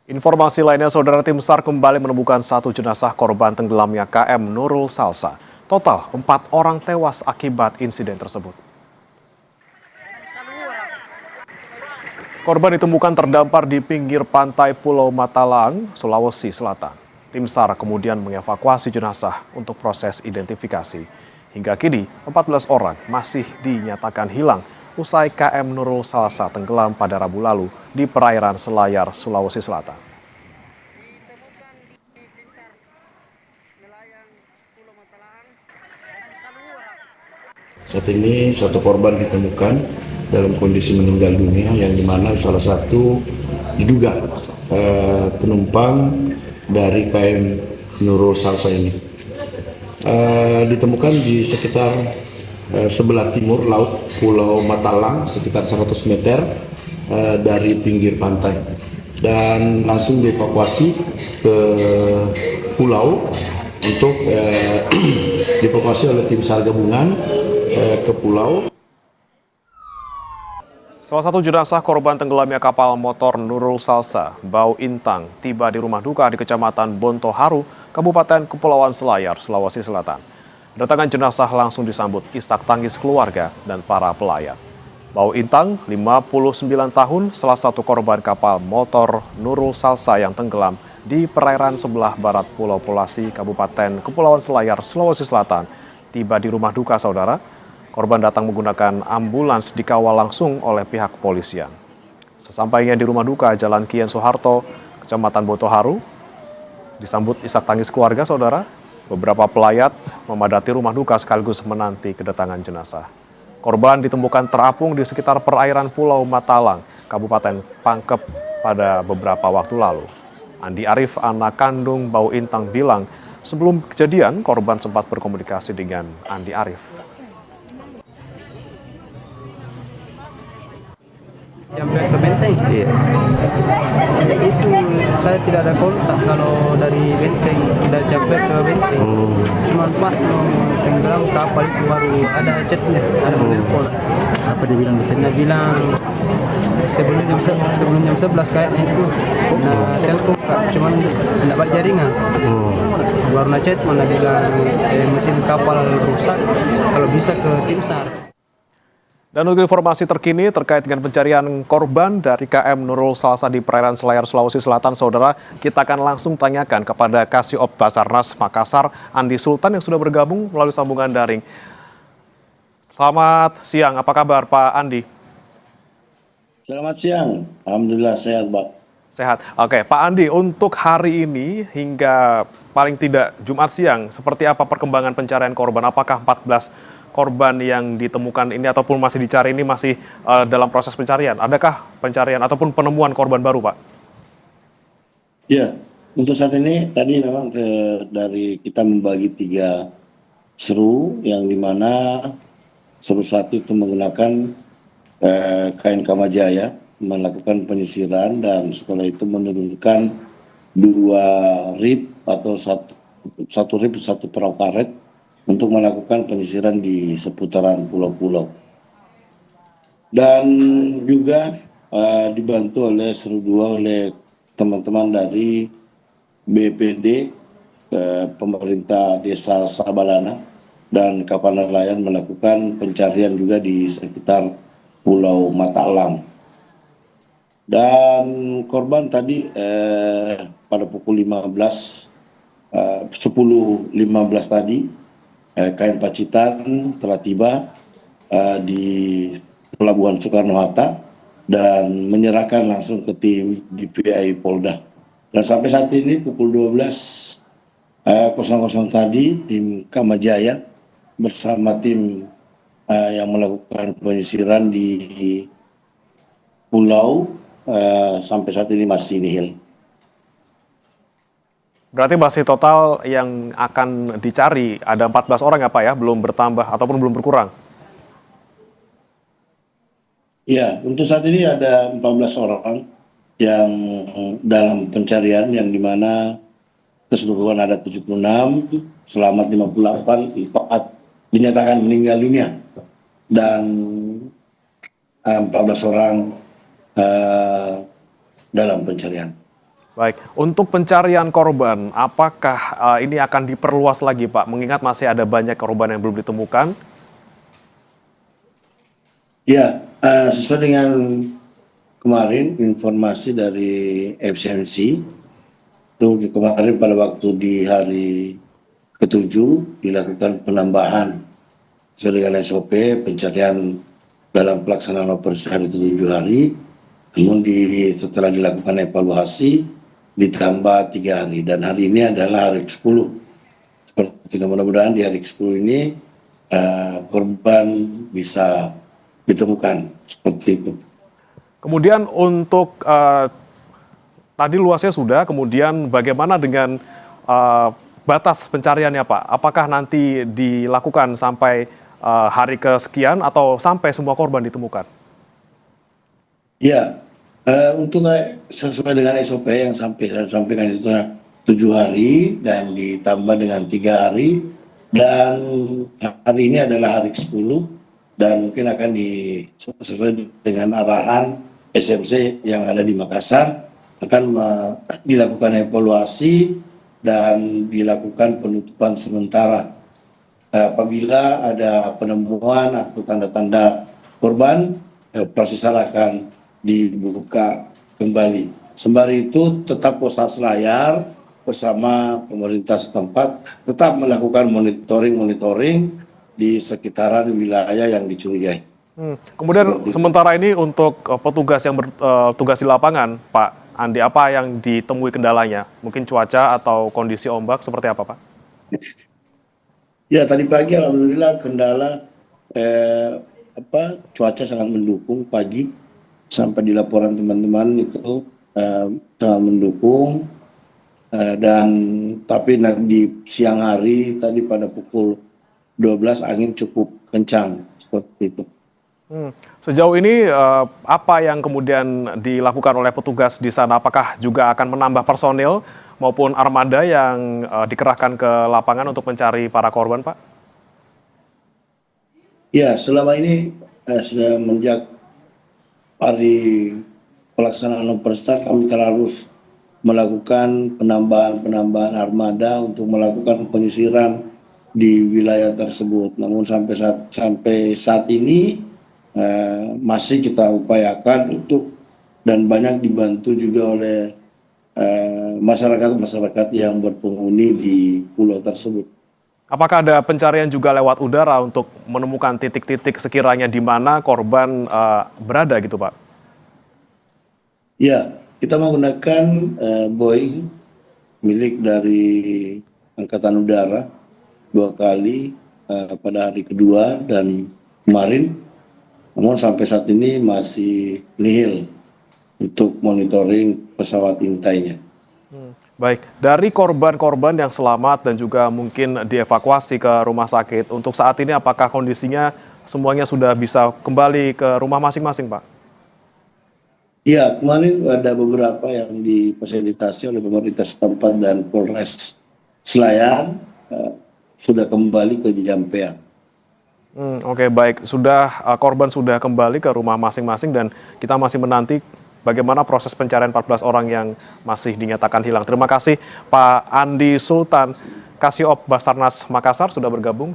Informasi lainnya, Saudara, tim SAR kembali menemukan satu jenazah korban tenggelamnya KM Nurul Salsa. Total 4 orang tewas akibat insiden tersebut. Korban ditemukan terdampar di pinggir pantai Pulau Matalang, Sulawesi Selatan. Tim SAR kemudian mengevakuasi jenazah untuk proses identifikasi. Hingga kini, 14 orang masih dinyatakan hilang usai KM Nurul Salsa tenggelam pada Rabu lalu di perairan Selayar, Sulawesi Selatan. Saat ini satu korban ditemukan dalam kondisi meninggal dunia, yang dimana salah satu diduga penumpang dari KM Nurul Salsa ini ditemukan di sekitar sebelah timur laut Pulau Matalang, sekitar 100 meter dari pinggir pantai, dan langsung dievakuasi ke pulau untuk dievakuasi oleh tim SAR gabungan ke pulau. Salah satu jenazah korban tenggelamnya kapal motor Nurul Salsa, Bau Intang, tiba di rumah duka di Kecamatan Bontoharu, Kabupaten Kepulauan Selayar, Sulawesi Selatan. Kedatangan jenazah langsung disambut isak tangis keluarga dan para pelayat. Bau Intang, 59 tahun, salah satu korban kapal motor Nurul Salsa yang tenggelam di perairan sebelah barat Pulau Polasi, Kabupaten Kepulauan Selayar, Sulawesi Selatan, tiba di rumah duka, Saudara. Korban datang menggunakan ambulans dikawal langsung oleh pihak kepolisian. Sesampainya di rumah duka Jalan Kian Soeharto, Kecamatan Bontoharu, disambut isak tangis keluarga, Saudara. Beberapa pelayat memadati rumah duka sekaligus menanti kedatangan jenazah. Korban ditemukan terapung di sekitar perairan Pulau Matalang, Kabupaten Pangkep pada beberapa waktu lalu. Andi Arif, anak kandung Bau Intang, bilang sebelum kejadian korban sempat berkomunikasi dengan Andi Arif. Sampai ke Benteng? Iya. Itu saya tidak ada kontak kalau dari Benteng, sudah sampai ke Benteng. Cuman pas mau tenggelam kapal itu baru ada chatnya, ada telepon. Apa dia bilang? Dia bilang sebelum jam 11 kayaknya itu. Nah, telepon cuman tidak balik jaringan. Baru na chat mana bilang mesin kapal rusak, kalau bisa ke tim SAR. Dan untuk informasi terkini terkait dengan pencarian korban dari KM Nurul Salsa di perairan Selayar, Sulawesi Selatan, Saudara, kita akan langsung tanyakan kepada Kasiop Basarnas Makassar, Andi Sultan, yang sudah bergabung melalui sambungan daring. Selamat siang, apa kabar Pak Andi? Selamat siang, alhamdulillah sehat, Pak. Sehat. Oke, Pak Andi, untuk hari ini hingga paling tidak Jumat siang, seperti apa perkembangan pencarian korban? Apakah 14 korban yang ditemukan ini ataupun masih dicari ini masih dalam proses pencarian? Adakah pencarian ataupun penemuan korban baru, Pak? Ya, untuk saat ini tadi memang dari kita membagi 3 seru, yang dimana seru 1 itu menggunakan KN Kamajaya melakukan penyisiran, dan setelah itu menurunkan 2 rib atau satu rib 1 perahu karet untuk melakukan penyisiran di seputaran pulau-pulau. Dan juga dibantu oleh seru 2 oleh teman-teman dari BPD, pemerintah desa Sabalana, dan kapal nelayan melakukan pencarian juga di sekitar Pulau Matalang. Dan korban tadi pada pukul 10.15 tadi, KN Pacitan telah tiba di Pelabuhan Soekarno-Hatta dan menyerahkan langsung ke tim DPI Polda. Dan sampai saat ini pukul 12.00 tadi, tim Kamajaya bersama tim yang melakukan penyisiran di pulau sampai saat ini masih nihil. Berarti masih total yang akan dicari ada 14 orang ya Pak ya, belum bertambah ataupun belum berkurang? Ya, untuk saat ini ada 14 orang yang dalam pencarian, yang dimana keseluruhan ada 76, selamat 58, 4 dinyatakan meninggal dunia, dan 14 orang dalam pencarian. Baik, untuk pencarian korban, apakah ini akan diperluas lagi Pak? Mengingat masih ada banyak korban yang belum ditemukan. Ya, sesuai dengan kemarin informasi dari FCMC, itu kemarin pada waktu di hari ke-7 dilakukan penambahan sesuai dengan SOP pencarian dalam pelaksanaan operasi hari itu 7 hari. Namun setelah dilakukan evaluasi ditambah 3 hari dan hari ini adalah hari ke-10. Seperti mudah-mudahan di hari ke-10 ini korban bisa ditemukan seperti itu. Kemudian untuk tadi luasnya sudah, kemudian bagaimana dengan batas pencariannya Pak? Apakah nanti dilakukan sampai hari kesekian atau sampai semua korban ditemukan? Ya, untuk sesuai dengan SOP yang saya sampaikan itu 7 hari dan ditambah dengan 3 hari dan hari ini adalah hari ke-10 dan mungkin akan sesuai dengan arahan SMC yang ada di Makassar akan dilakukan evaluasi dan dilakukan penutupan sementara. Apabila ada penemuan atau tanda-tanda korban, proses akan dibuka kembali. Sembari itu tetap Polres Selayar bersama pemerintah setempat tetap melakukan monitoring di sekitaran wilayah yang dicurigai. Kemudian sementara ini untuk petugas yang bertugas di lapangan, Pak Andi, apa yang ditemui kendalanya? Mungkin cuaca atau kondisi ombak seperti apa, Pak? Ya, tadi pagi alhamdulillah kendala cuaca sangat mendukung pagi. Sampai di laporan teman-teman itu sangat mendukung dan tapi di siang hari tadi pada pukul 12 angin cukup kencang seperti itu. Sejauh ini apa yang kemudian dilakukan oleh petugas di sana? Apakah juga akan menambah personil maupun armada yang dikerahkan ke lapangan untuk mencari para korban, Pak? Ya, selama ini semenjak hari pelaksanaan operasi kami terus melakukan penambahan armada untuk melakukan penyisiran di wilayah tersebut. Namun sampai saat ini masih kita upayakan untuk dan banyak dibantu juga oleh masyarakat yang berpenghuni di pulau tersebut. Apakah ada pencarian juga lewat udara untuk menemukan titik-titik sekiranya di mana korban berada gitu, Pak? Ya, kita menggunakan Boeing milik dari Angkatan Udara 2 kali pada hari kedua dan kemarin. Namun sampai saat ini masih nihil untuk monitoring pesawat intainya. Baik, dari korban-korban yang selamat dan juga mungkin dievakuasi ke rumah sakit, untuk saat ini apakah kondisinya semuanya sudah bisa kembali ke rumah masing-masing, Pak? Ya, kemarin ada beberapa yang difasilitasi oleh pemerintah setempat dan Polres Selayar sudah kembali ke Jampean. Oke, baik. Korban sudah kembali ke rumah masing-masing dan kita masih menanti bagaimana proses pencarian 14 orang yang masih dinyatakan hilang. Terima kasih Pak Andi Sultan, Kasiop Basarnas Makassar sudah bergabung